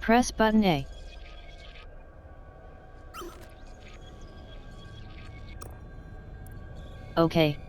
Press button A. OK.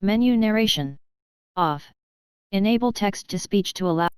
Menu narration. Off. Enable text-to-speech to allow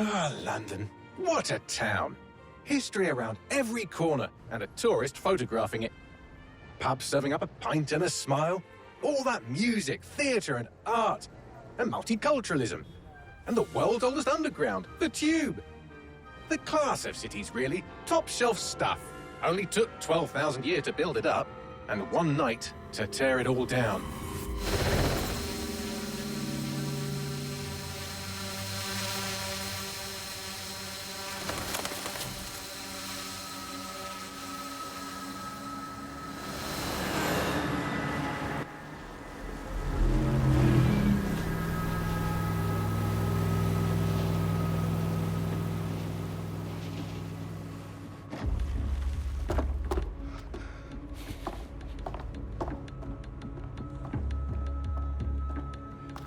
Ah, London. What a town. History around every corner and a tourist photographing it. Pubs serving up a pint and a smile. All that music, theatre and art. And multiculturalism. And the world's oldest underground, the Tube. The class of cities, really. Top shelf stuff. Only took 12,000 years to build it up. And one night to tear it all down.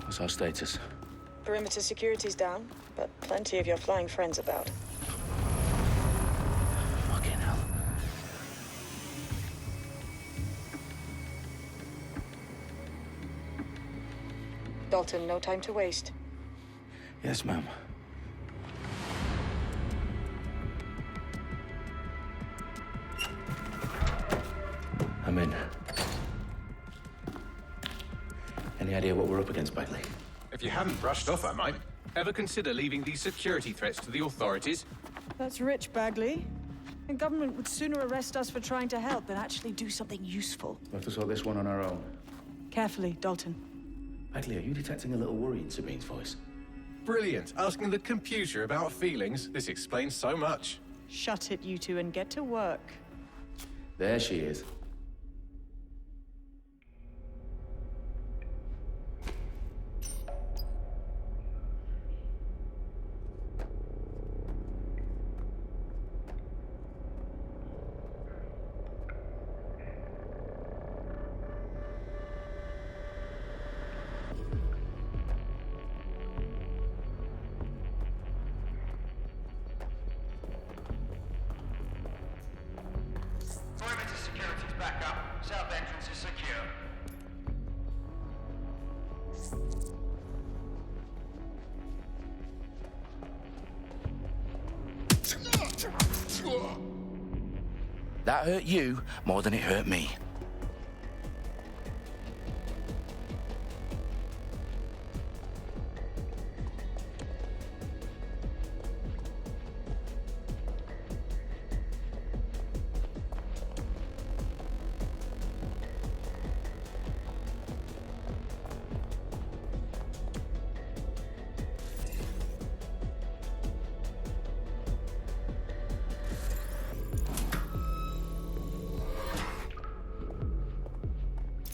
What's our status? Perimeter security's down, but plenty of your flying friends about. Fucking hell. Dalton, no time to waste. Yes, ma'am. I'm in. Any idea what we're up against, Bagley? If you haven't brushed off, I might. Ever consider leaving these security threats to the authorities? That's rich, Bagley. The government would sooner arrest us for trying to help than actually do something useful. We'll have to sort this one on our own. Carefully, Dalton. Bagley, are you detecting a little worry in Sabine's voice? Brilliant. Asking the computer about feelings. This explains so much. Shut it, you two, and get to work. There she is. Perimeter security's back up. South entrance is secure. That hurt you more than it hurt me.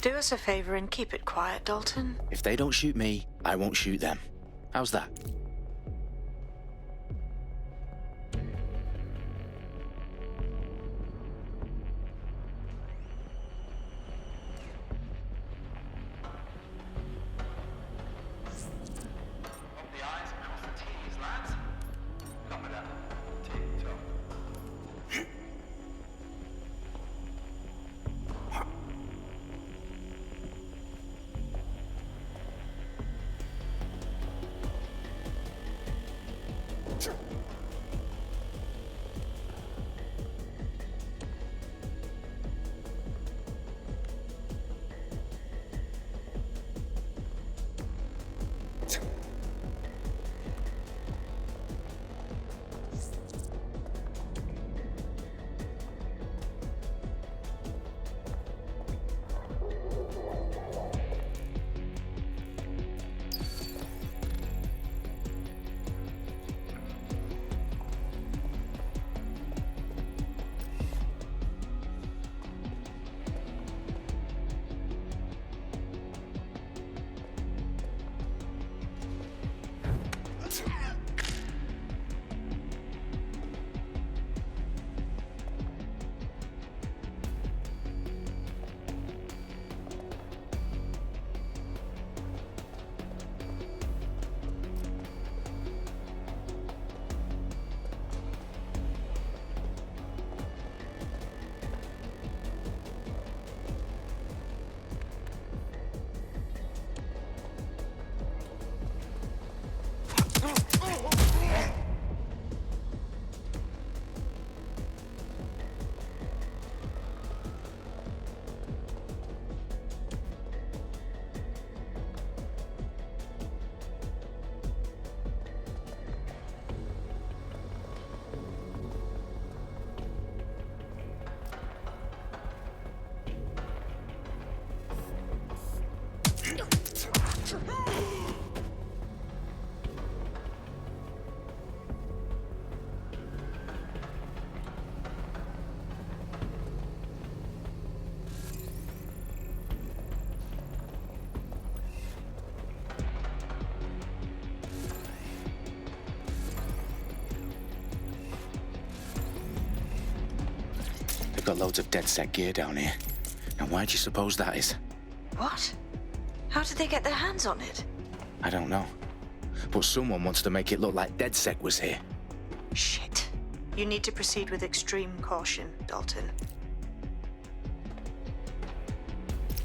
Do us a favor and keep it quiet, Dalton. If they don't shoot me, I won't shoot them. How's that? Up the I's and cross the T's, lads. Copy that. Tick-tock. got loads of DedSec gear down here. Now, why do you suppose that is? What? How did they get their hands on it? I don't know. But someone wants to make it look like DedSec was here. Shit. You need to proceed with extreme caution, Dalton.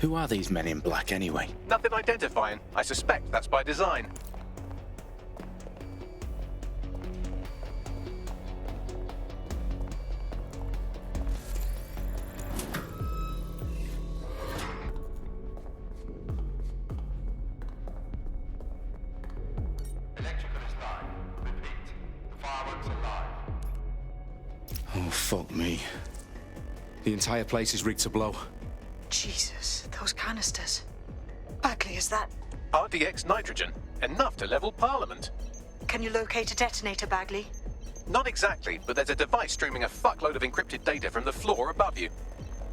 Who are these men in black, anyway? Nothing identifying. I suspect that's by design. Electrical is live. Repeat. Fireworks are live. Oh, fuck me. The entire place is rigged to blow. Jesus, those canisters. Bagley, is that... RDX nitrogen. Enough to level Parliament. Can you locate a detonator, Bagley? Not exactly, but there's a device streaming a fuckload of encrypted data from the floor above you.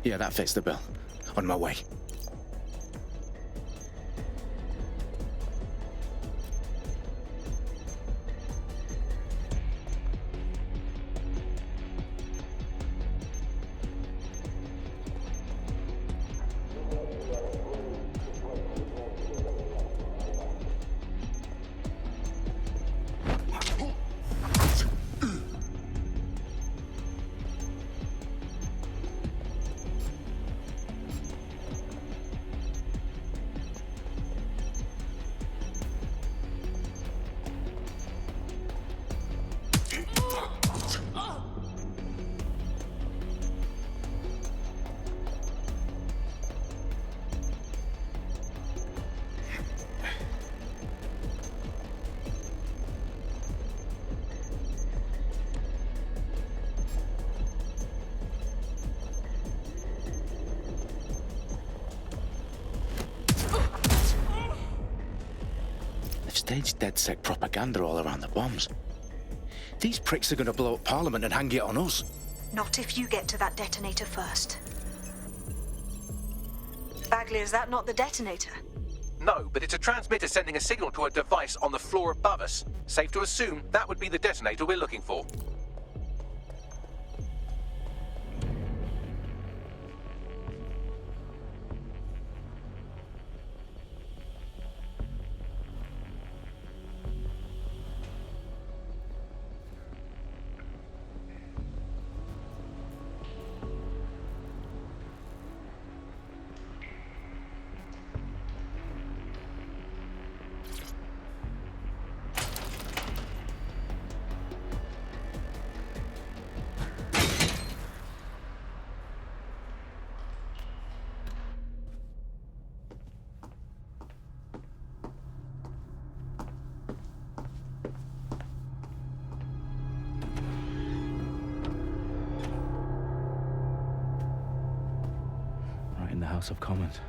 Yeah, that fits the bill. On my way. Staged DedSec propaganda all around the bombs. These pricks are going to blow up Parliament and hang it on us. Not if you get to that detonator first. Bagley, is that not the detonator? No, but it's a transmitter sending a signal to a device on the floor above us. Safe to assume that would be the detonator we're looking for. Right in the House of Commons.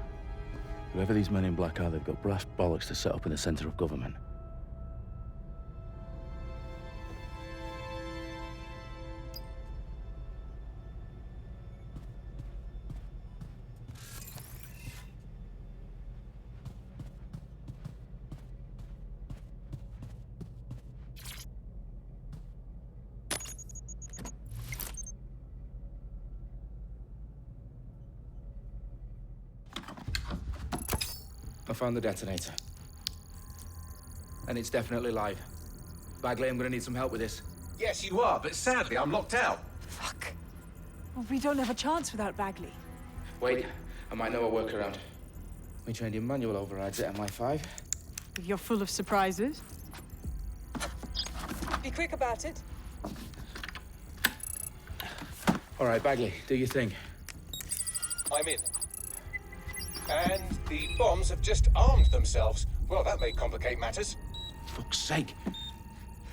Whoever these men in black are, they've got brass bollocks to set up in the centre of government. I found the detonator. And it's definitely live. Bagley, I'm gonna need some help with this. Yes, you are, but sadly I'm locked out. Fuck. Well, we don't have a chance without Bagley. Wait, I might know a workaround. We trained in manual overrides at MI5. You're full of surprises. Be quick about it. All right, Bagley, do your thing. I'm in. And the bombs have just armed themselves. Well, that may complicate matters. Fuck's sake.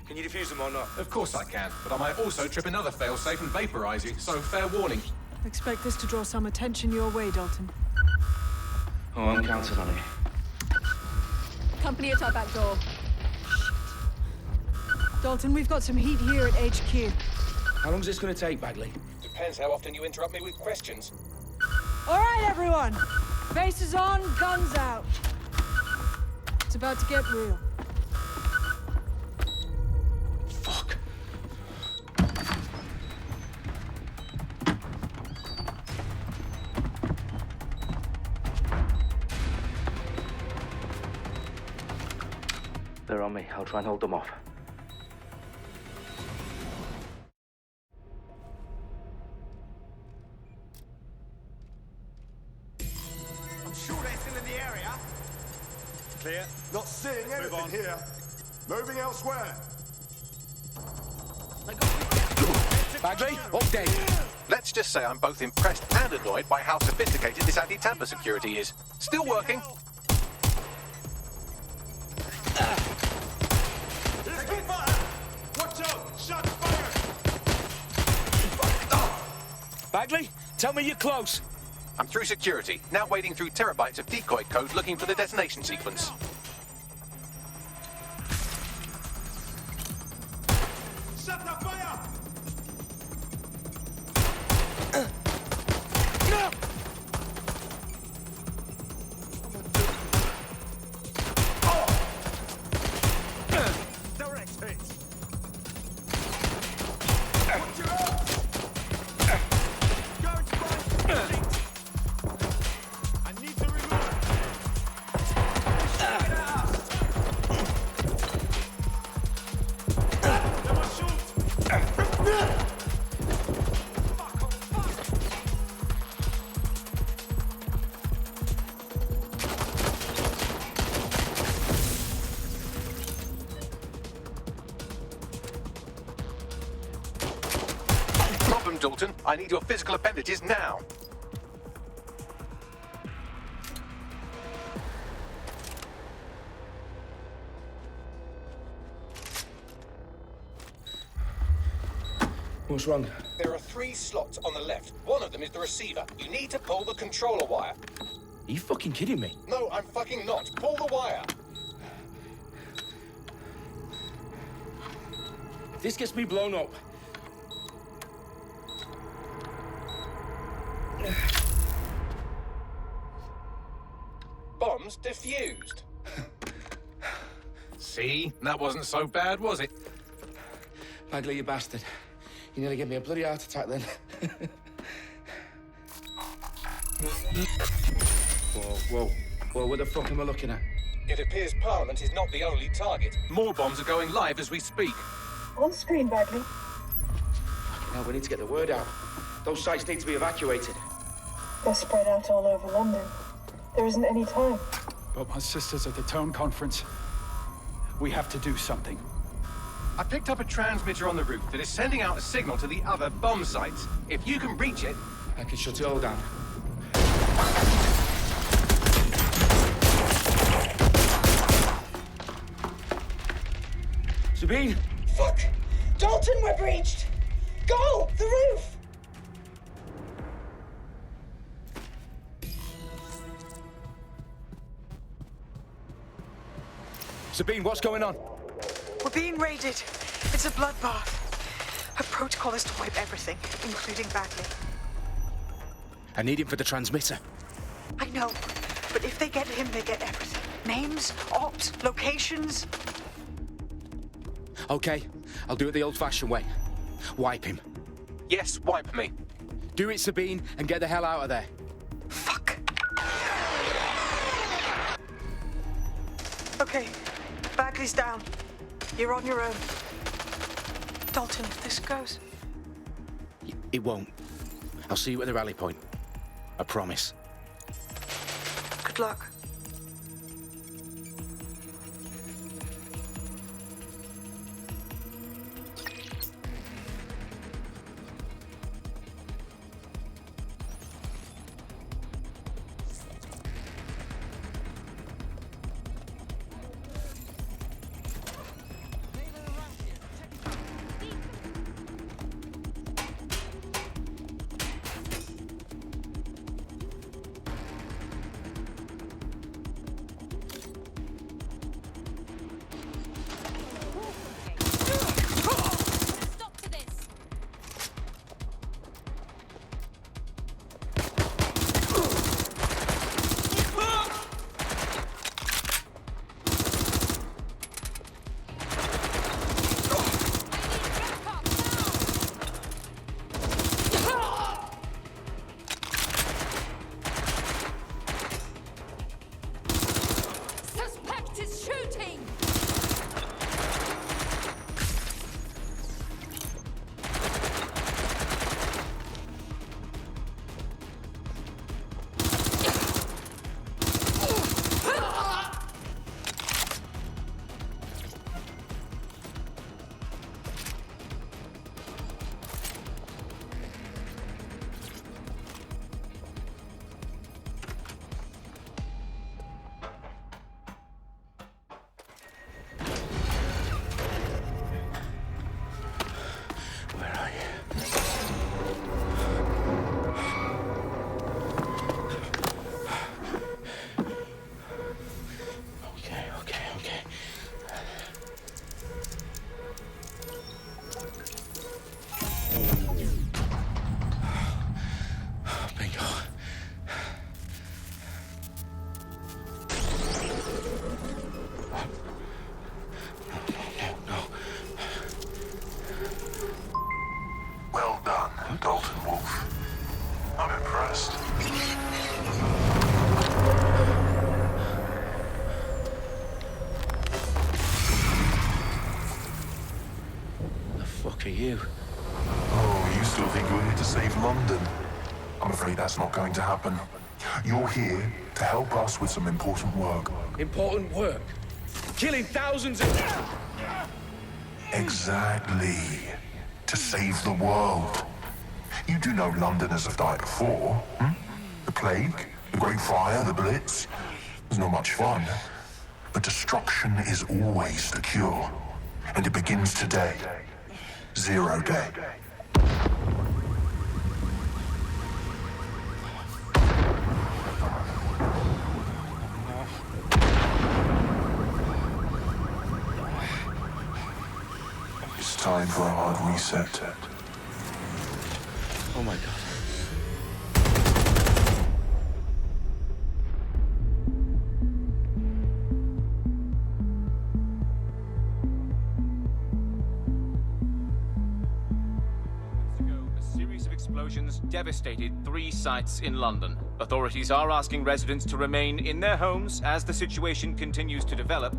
Can you defuse them or not? Of course I can, but I might also trip another failsafe and vaporize you, so fair warning. Expect this to draw some attention your way, Dalton. Oh, I'm counting on it. Company at our back door. Shit. Dalton, we've got some heat here at HQ. How long's this gonna take, Bagley? Depends how often you interrupt me with questions. All right, everyone. Faces on, guns out. It's about to get real. Fuck. They're on me. I'll try and hold them off. I'm sure they're still in the area. Clear. Not seeing anything here. Moving elsewhere. Bagley, update. Let's just say I'm both impressed and annoyed by how sophisticated this anti-tamper security is. Still working. Taking fire! Watch out! Shot fire! Bagley, tell me you're close. I'm through security, now wading through terabytes of decoy code looking for the detonation sequence. Shut the fire! Direct hit. Watch your out! Going to find seat. I need to reload. Get out! They will shoot. Fuck off, fuck. Problem, Dalton. I need your physical appendages now. What's wrong? There are 3 slots on the left. One of them is the receiver. You need to pull the controller wire. Are you fucking kidding me? No, I'm fucking not. Pull the wire. If this gets me blown up. Bombs defused. See? That wasn't so bad, was it? Bagley, you bastard. You nearly gave me a bloody heart attack then. Whoa. What the fuck am I looking at? It appears Parliament is not the only target. More bombs are going live as we speak. On screen, Bagley. Now we need to get the word out. Those sites need to be evacuated. They're spread out all over London. There isn't any time. But my sister's at the town conference. We have to do something. I picked up a transmitter on the roof that is sending out a signal to the other bomb sites. If you can reach it... I can shut it all down. Sabine! Fuck! Dalton, we're breached! Go! The roof! Sabine, what's going on? We're being raided. It's a bloodbath. Her protocol is to wipe everything, including Bagley. I need him for the transmitter. I know, but if they get him, they get everything. Names, ops, locations. Okay, I'll do it the old-fashioned way. Wipe him. Yes, wipe me. Do it, Sabine, and get the hell out of there. Fuck. Okay, Bagley's down. You're on your own. Dalton, if this goes... It won't. I'll see you at the rally point. I promise. Good luck. fuck are you? Oh, you still think you're here to save London? I'm afraid that's not going to happen. You're here to help us with some important work. Important work? Killing thousands of... Exactly. To save the world. You do know Londoners have died before, hmm? The Plague, the Great Fire, the Blitz. It's not much fun. But destruction is always the cure. And it begins today. 0 day. It's time for a hard reset. Oh my god. Explosions devastated 3 sites in London. Authorities are asking residents to remain in their homes as the situation continues to develop.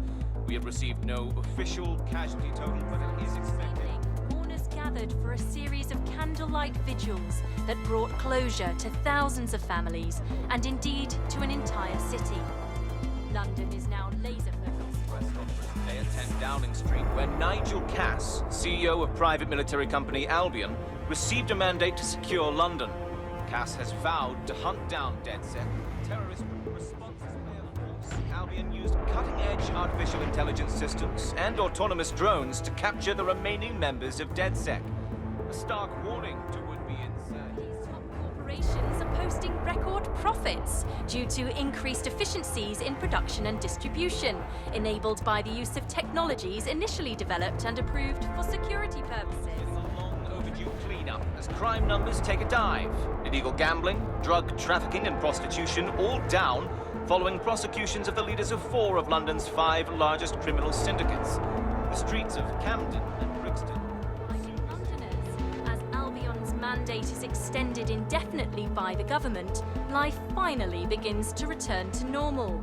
We have received no official casualty total, but it is expected. Mourners gathered for a series of candlelight vigils that brought closure to thousands of families and indeed to an entire city. London is now laser focused. Today at 10 Downing Street, where Nigel Cass, CEO of private military company Albion, received a mandate to secure London. Cass has vowed to hunt down DedSec. Terrorist responses Albion used cutting-edge artificial intelligence systems and autonomous drones to capture the remaining members of DedSec. A stark warning to would-be insurgents. These top corporations are posting record profits due to increased efficiencies in production and distribution, enabled by the use of technologies initially developed and approved for security purposes. Cleanup as crime numbers take a dive. Illegal gambling, drug trafficking and prostitution all down following prosecutions of the leaders of 4 of London's 5 largest criminal syndicates. The streets of Camden and Brixton. Londoners, as Albion's mandate is extended indefinitely by the government, life finally begins to return to normal.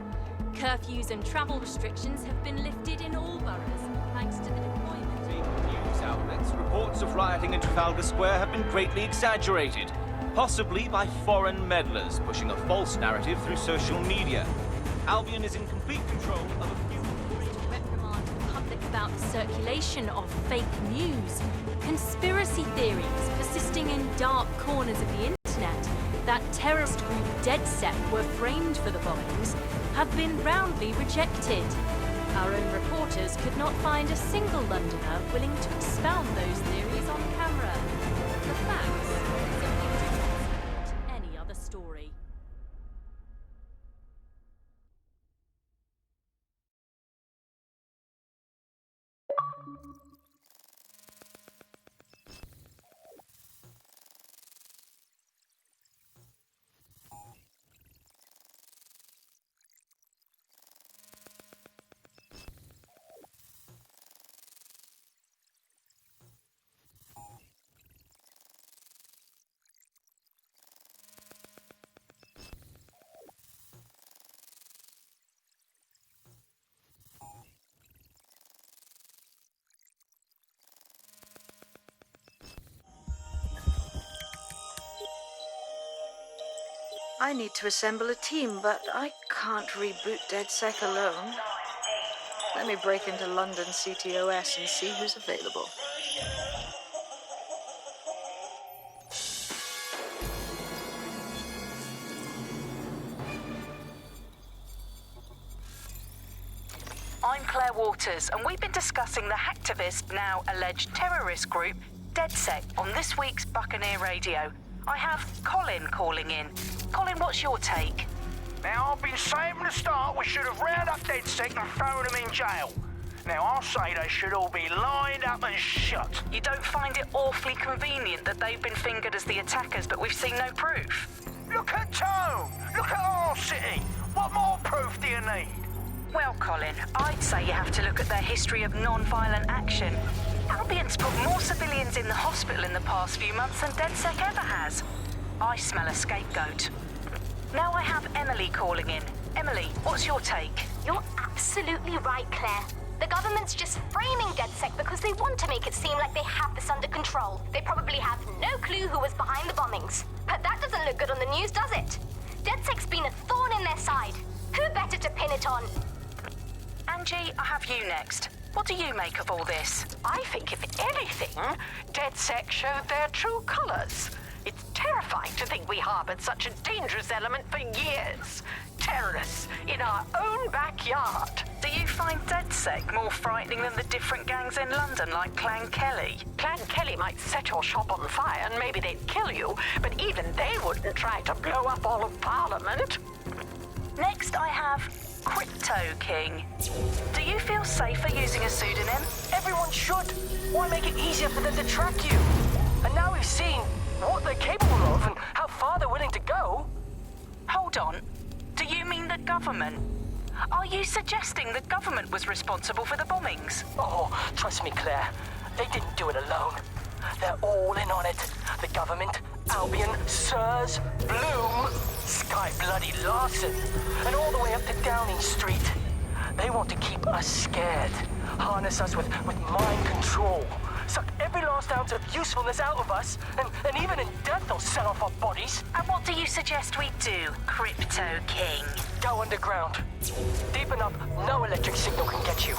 Curfews and travel restrictions have been lifted in all boroughs thanks to the deployment. News outlets, reports of rioting in Trafalgar Square have been greatly exaggerated, possibly by foreign meddlers pushing a false narrative through social media. Albion is in complete control of a few... To reprimand the public about the circulation of fake news, conspiracy theories persisting in dark corners of the internet that terrorist group DedSec were framed for the bombings have been roundly rejected. Our own reporters could not find a single Londoner willing to expound those theories on camera. The facts simply don't support any other story. I need to assemble a team, but I can't reboot DedSec alone. Let me break into London CTOS and see who's available. I'm Claire Waters, and we've been discussing the hacktivist, now alleged terrorist group, DedSec, on this week's Buccaneer Radio. I have Colin calling in. Colin, what's your take? Now, I've been saying from the start we should have rounded up DedSec and thrown them in jail. Now, I'll say they should all be lined up and shot. You don't find it awfully convenient that they've been fingered as the attackers, but we've seen no proof? Look at Tone! Look at our city! What more proof do you need? Well, Colin, I'd say you have to look at their history of non-violent action. Albion's put more civilians in the hospital in the past few months than DedSec ever has. I smell a scapegoat. Now I have Emily calling in. Emily, what's your take? You're absolutely right, Claire. The government's just framing DedSec because they want to make it seem like they have this under control. They probably have no clue who was behind the bombings. But that doesn't look good on the news, does it? DedSec's been a thorn in their side. Who better to pin it on? Angie, I have you next. What do you make of all this? I think, if anything, DedSec showed their true colors. It's terrifying to think we harbored such a dangerous element for years. Terrorists in our own backyard. Do you find DedSec more frightening than the different gangs in London, like Clan Kelly? Clan Kelly might set your shop on fire and maybe they'd kill you, but even they wouldn't try to blow up all of Parliament. Next, I have Crypto King. Do you feel safer using a pseudonym? Everyone should. Why make it easier for them to track you? And now we've seen what they're capable of and how far they're willing to go. Hold on. Do you mean the government? Are you suggesting the government was responsible for the bombings? Oh, trust me, Claire. They didn't do it alone. They're all in on it. The government, Albion, Sirs, Bloom, Sky Bloody Larson, and all the way up to Downing Street. They want to keep us scared, harness us with mind control, suck every last ounce of usefulness out of us, and even in death they'll set off our bodies. And what do you suggest we do, Crypto King? Go underground. Deep enough, no electric signal can get you.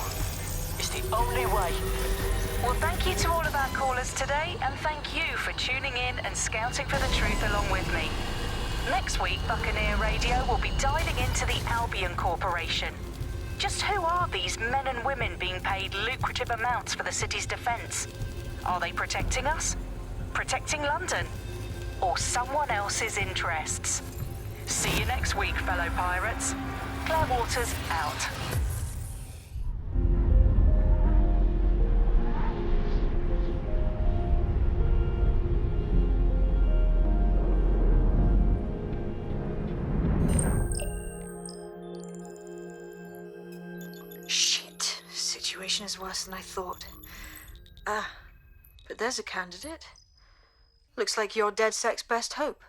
It's the only way. Well, thank you to all of our callers today, and thank you for tuning in and scouting for the truth along with me. Next week, Buccaneer Radio will be diving into the Albion Corporation. Just who are these men and women being paid lucrative amounts for the city's defense? Are they protecting us? Protecting London? Or someone else's interests? See you next week, fellow pirates. Claire Waters out. Shit. Situation is worse than I thought. But there's a candidate. Looks like you're DedSec's best hope.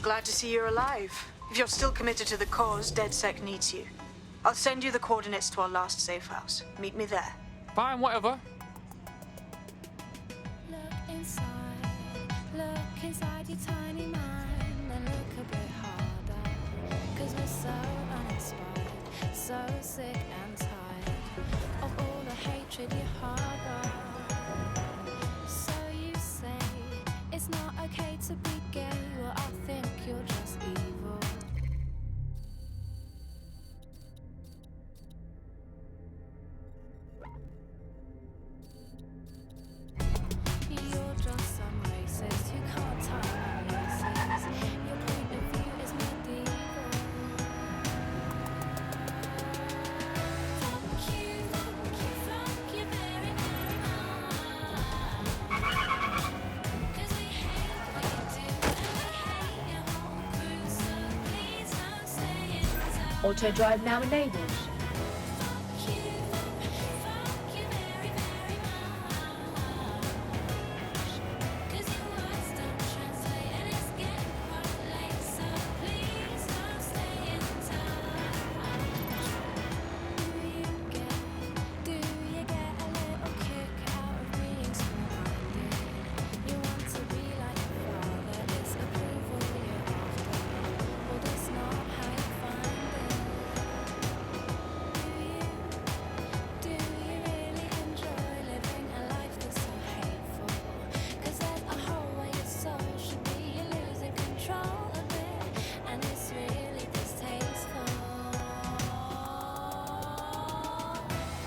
Glad to see you're alive. If you're still committed to the cause, DedSec needs you. I'll send you the coordinates to our last safe house. Meet me there. Fine, whatever. Look inside your tiny mind and look a bit harder. 'Cause we're so uninspired, so sick and tired of all the hatred you harbor. So you say it's not okay to be gay. Well, I think you're just evil. You're just some racist who can't tie my laces. Your point of view is medieval. Fuck you very, very much. 'Cause we hate what you do and we hate your whole crew. So please don't stay inside. Auto drive now enabled. Fuck you very, very much. 'Cause your words don't translate and it's getting quite late. So please don't stay in touch. Do you get a little kick out of being small-minded? You want to be like your father, it's approval you're after. Well, that's not how you find it. Do you really enjoy living a life that's so hateful? 'Cause there's a hole where your soul should be. You're losing control of it, and it's really distasteful.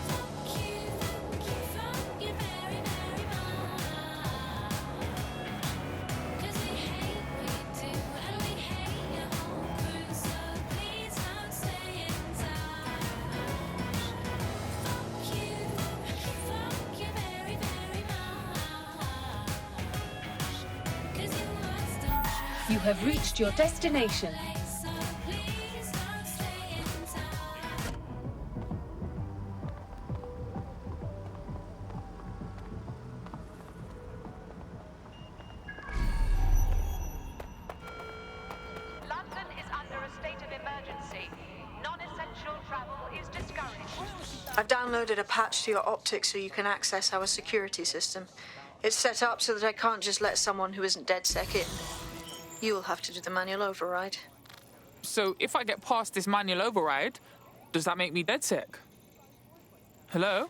Fuck you very, very much. 'Cause we hate what you do and we hate your whole crew. So please don't stay in touch. Fuck you very, very much. 'Cause your words don't translate. You have reached your destination. So please don't stay in touch. London is under a state of emergency. Non-essential travel is discouraged. I've downloaded a patch to your optics so you can access our security system. It's set up so that I can't just let someone who isn't DedSec in. You'll have to do the manual override. So if I get past this manual override, does that make me DedSec? Hello?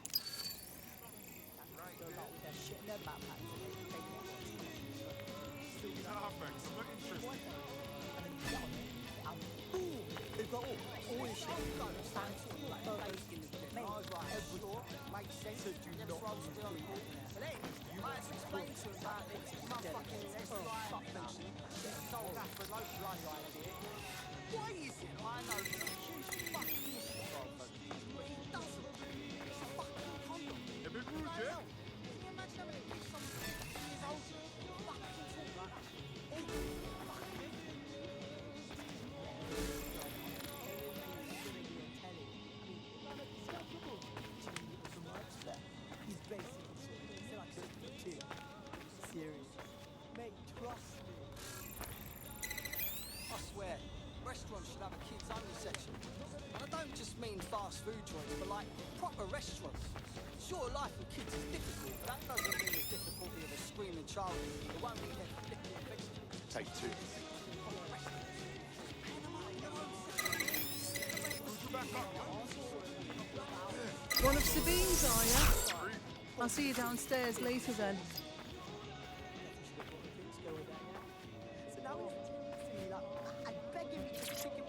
I swear, restaurants should have a kids-only section. And I don't just mean fast food joints, but like proper restaurants. Sure, life with kids is difficult, but that doesn't mean the difficulty of a screaming child that won't eat their flipping vegetables. Take two. One of Sabine's, are you? I'll see you downstairs later then.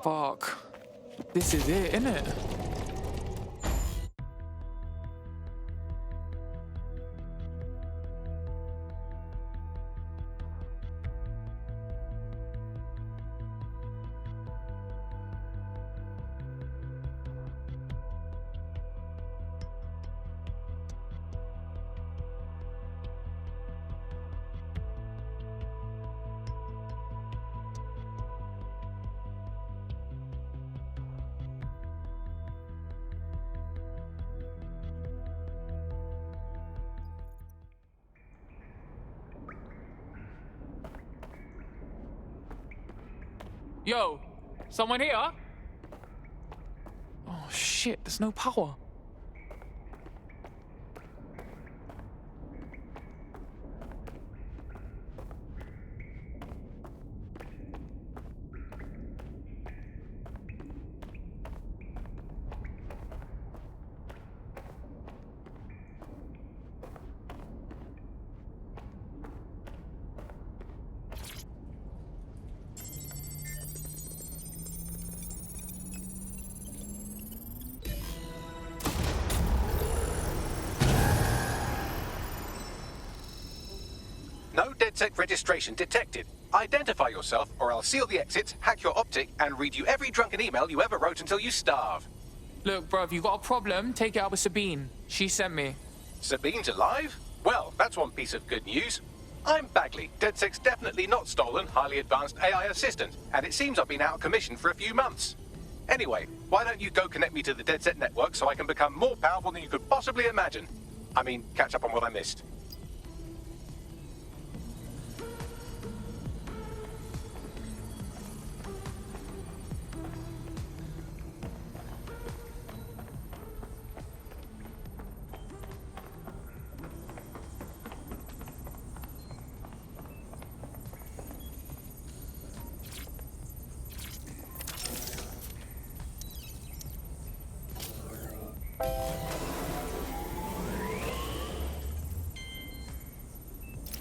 Fuck. This is it, innit? Yo, someone here? Oh Shit, there's no power. No DedSec registration detected. Identify yourself, or I'll seal the exits, hack your optic, and read you every drunken email you ever wrote until you starve. Look, bruv, you got a problem, take it out with Sabine. She sent me. Sabine's alive? Well, that's one piece of good news. I'm Bagley, DedSec's definitely not stolen, highly advanced AI assistant, and it seems I've been out of commission for a few months. Anyway, why don't you go connect me to the DedSec network so I can become more powerful than you could possibly imagine? I mean, catch up on what I missed.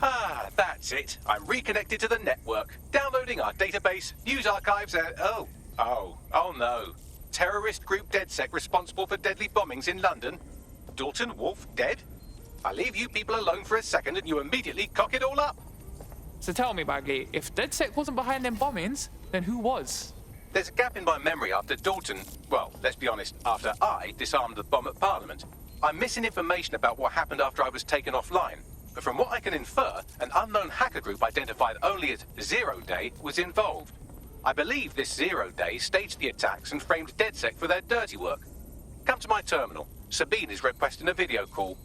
Ah, that's it. I'm reconnected to the network, downloading our database, news archives, and oh no. Terrorist group DedSec responsible for deadly bombings in London. Dalton Wolf dead? I leave you people alone for a second and you immediately cock it all up. So tell me, Bagley, if DedSec wasn't behind them bombings, then who was? There's a gap in my memory after Dalton, well, let's be honest, after I disarmed the bomb at Parliament. I'm missing information about what happened after I was taken offline. But from what I can infer, an unknown hacker group identified only as Zero Day was involved. I believe this 0 Day staged the attacks and framed DedSec for their dirty work. Come to my terminal. Sabine is requesting a video call.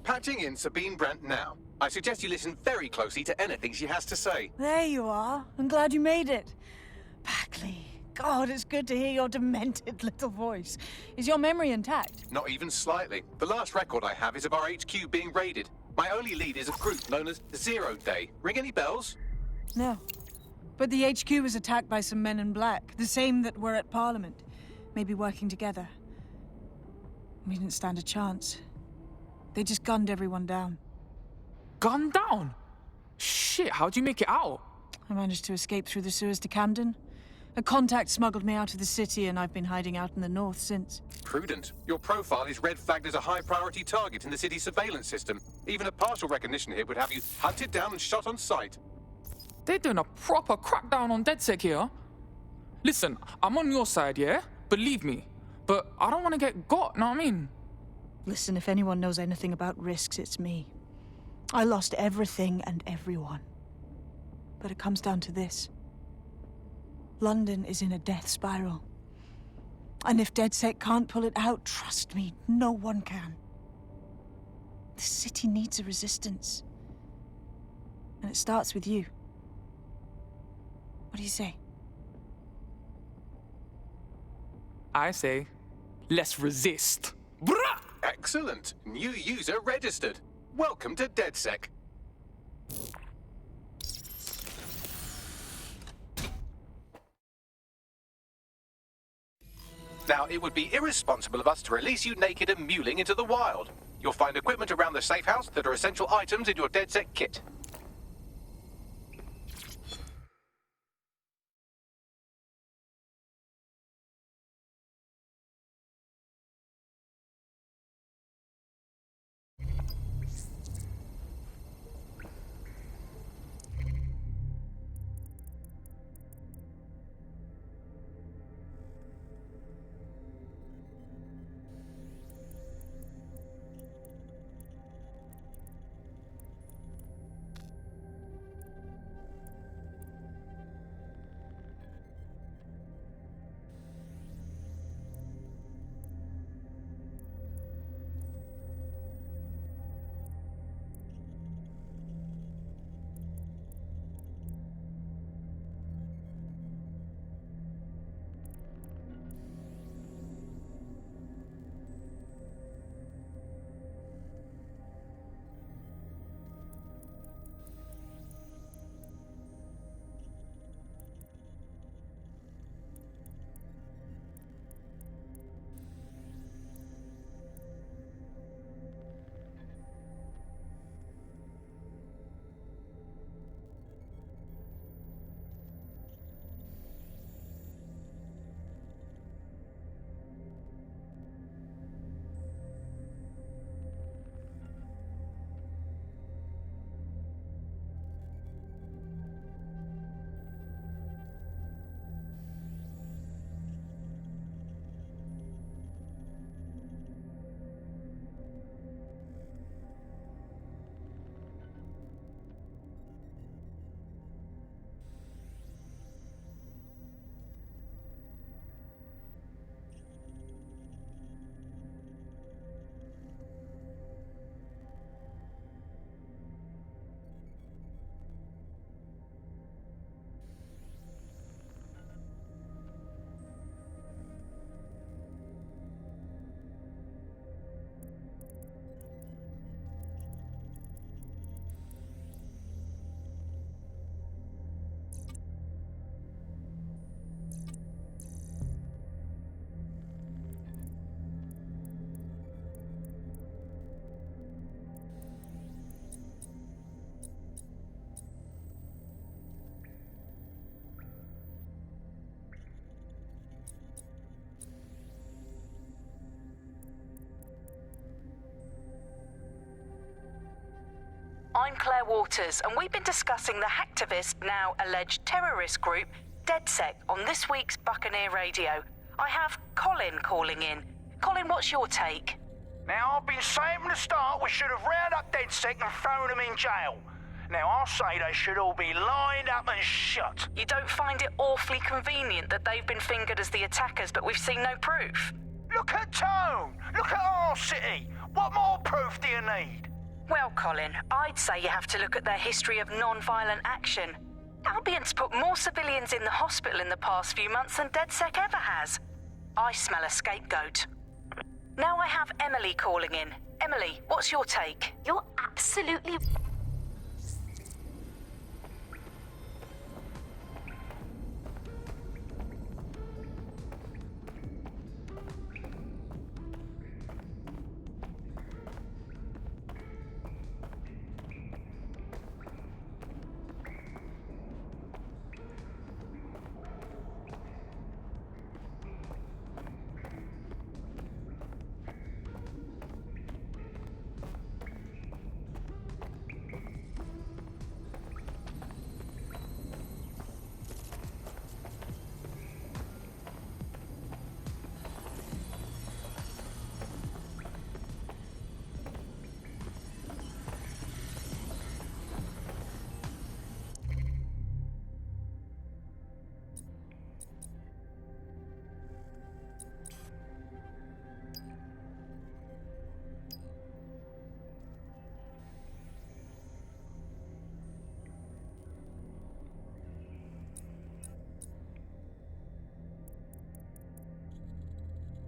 Patching in Sabine Brandt now. I suggest you listen very closely to anything she has to say. There you are. I'm glad you made it. Bagley, God, it's good to hear your demented little voice. Is your memory intact? Not even slightly. The last record I have is of our HQ being raided. My only lead is a group known as 0 Day. Ring any bells? No. But the HQ was attacked by some men in black, the same that were at Parliament. Maybe working together. We didn't stand a chance. They just gunned everyone down. Gunned down? Shit, how'd you make it out? I managed to escape through the sewers to Camden. A contact smuggled me out of the city, and I've been hiding out in the north since. Prudent. Your profile is red flagged as a high-priority target in the city's surveillance system. Even a partial recognition here would have you hunted down and shot on sight. They're doing a proper crackdown on DedSec here. Listen, I'm on your side, yeah? Believe me. But I don't want to get got, know what I mean? Listen, if anyone knows anything about risks, it's me. I lost everything and everyone. But it comes down to this. London is in a death spiral. And if DedSec can't pull it out, trust me, no one can. The city needs a resistance. And it starts with you. What do you say? I say, let's resist. Brah! Excellent. New user registered. Welcome to DedSec. Now, it would be irresponsible of us to release you naked and mewling into the wild. You'll find equipment around the safe house that are essential items in your DedSec kit. I'm Claire Waters, and we've been discussing the hacktivist, now alleged terrorist group, DedSec, on this week's Buccaneer Radio. I have Colin calling in. Colin, what's your take? Now, I've been saying from the start we should have rounded up DedSec and thrown them in jail. Now, I'll say they should all be lined up and shot. You don't find it awfully convenient that they've been fingered as the attackers, but we've seen no proof? Look at Tone! Look at our city! What more proof do you need? Well, Colin, I'd say you have to look at their history of non-violent action. Albion's put more civilians in the hospital in the past few months than DedSec ever has. I smell a scapegoat. Now I have Emily calling in. Emily, what's your take? You're absolutely...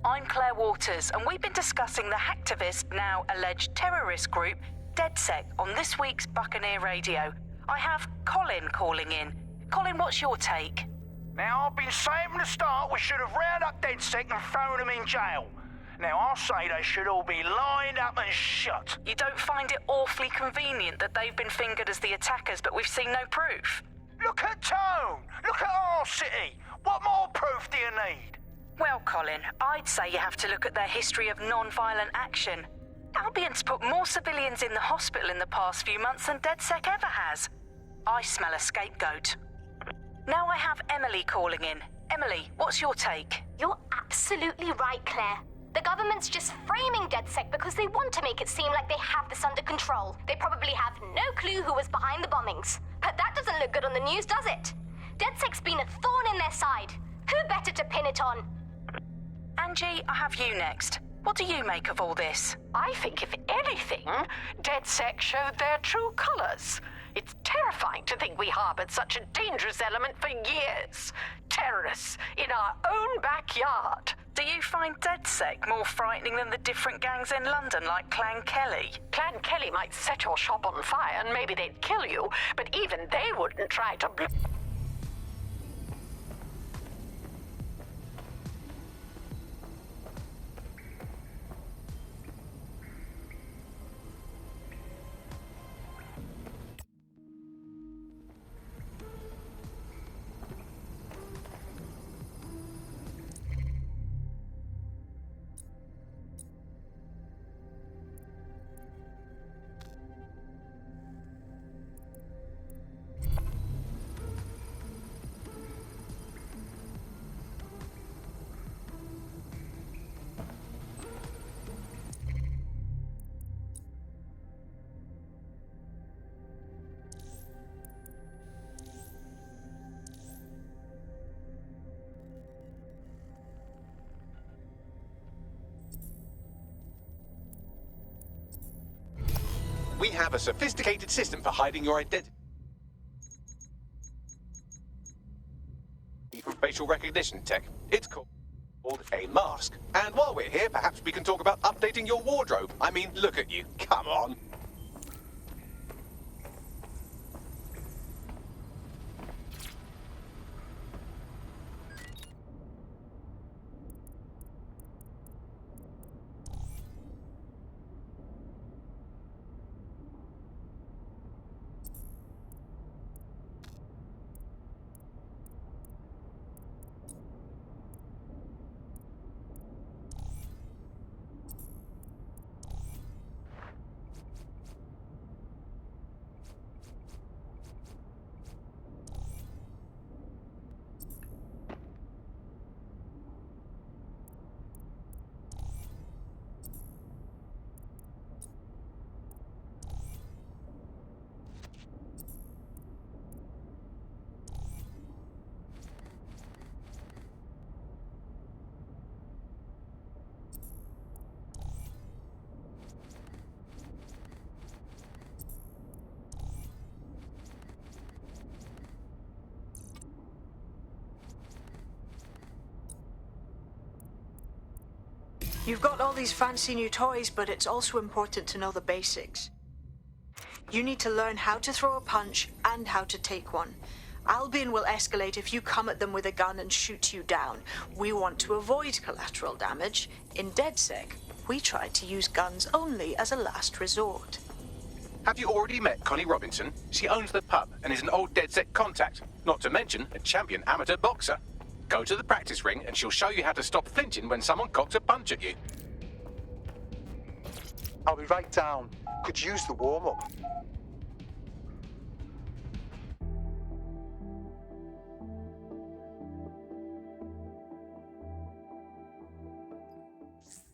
I'm Claire Waters, and we've been discussing the hacktivist, now alleged terrorist group, DedSec, on this week's Buccaneer Radio. I have Colin calling in. Colin, what's your take? Now, I've been saying from the start we should have rounded up DedSec and thrown them in jail. Now, I'll say they should all be lined up and shot. You don't find it awfully convenient that they've been fingered as the attackers, but we've seen no proof? Look at Tone! Look at our city! What more proof do you need? Well, Colin, I'd say you have to look at their history of non-violent action. Albion's put more civilians in the hospital in the past few months than DedSec ever has. I smell a scapegoat. Now I have Emily calling in. Emily, what's your take? You're absolutely right, Claire. The government's just framing DedSec because they want to make it seem like they have this under control. They probably have no clue who was behind the bombings. But that doesn't look good on the news, does it? DedSec's been a thorn in their side. Who better to pin it on? Angie, I have you next. What do you make of all this? I think, if anything, DedSec showed their true colors. It's terrifying to think we harbored such a dangerous element for years. Terrorists in our own backyard. Do you find DedSec more frightening than the different gangs in London, like Clan Kelly? Clan Kelly might set your shop on fire and maybe they'd kill you, but even they wouldn't try to... We have a sophisticated system for hiding your identity from facial recognition tech. It's called a mask. And while we're here, perhaps we can talk about updating your wardrobe. I mean, look at you. Come on. You've got all these fancy new toys, but it's also important to know the basics. You need to learn how to throw a punch and how to take one. Albion will escalate if you come at them with a gun and shoot you down. We want to avoid collateral damage. In DedSec, we try to use guns only as a last resort. Have you already met Connie Robinson? She owns the pub and is an old DedSec contact, not to mention a champion amateur boxer. Go to the practice ring and she'll show you how to stop flinching when someone cocks a punch at you. I'll be right down. Could use the warm-up.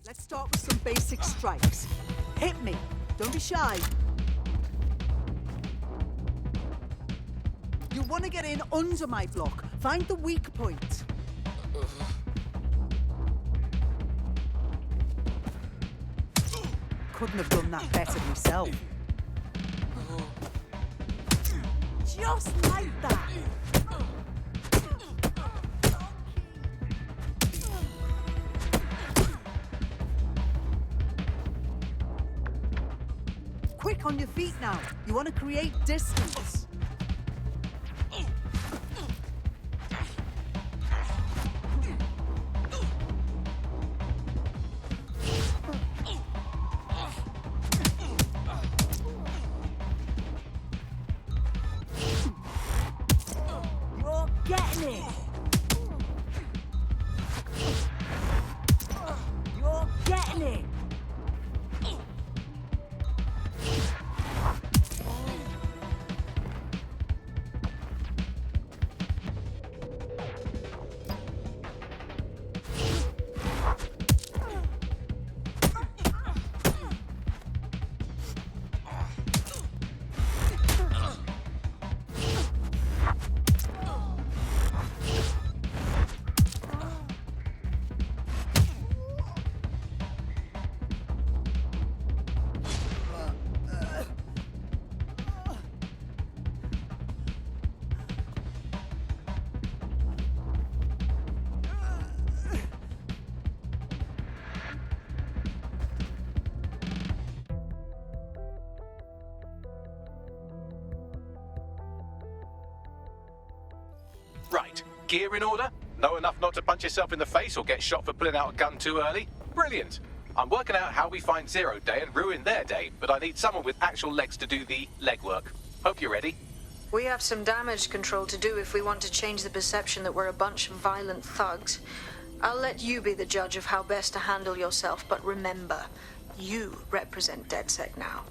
Let's start with some basic strikes. Hit me. Don't be shy. You want to get in under my block. Find the weak point. Couldn't have done that better myself. Just like that. Quick on your feet now. You want to create distance. You're getting it. You're getting it. Right, gear in order? Know enough not to punch yourself in the face or get shot for pulling out a gun too early? Brilliant! I'm working out how we find Zero Day and ruin their day, but I need someone with actual legs to do the legwork. Hope you're ready. We have some damage control to do if we want to change the perception that we're a bunch of violent thugs. I'll let you be the judge of how best to handle yourself, but remember, you represent DedSec now.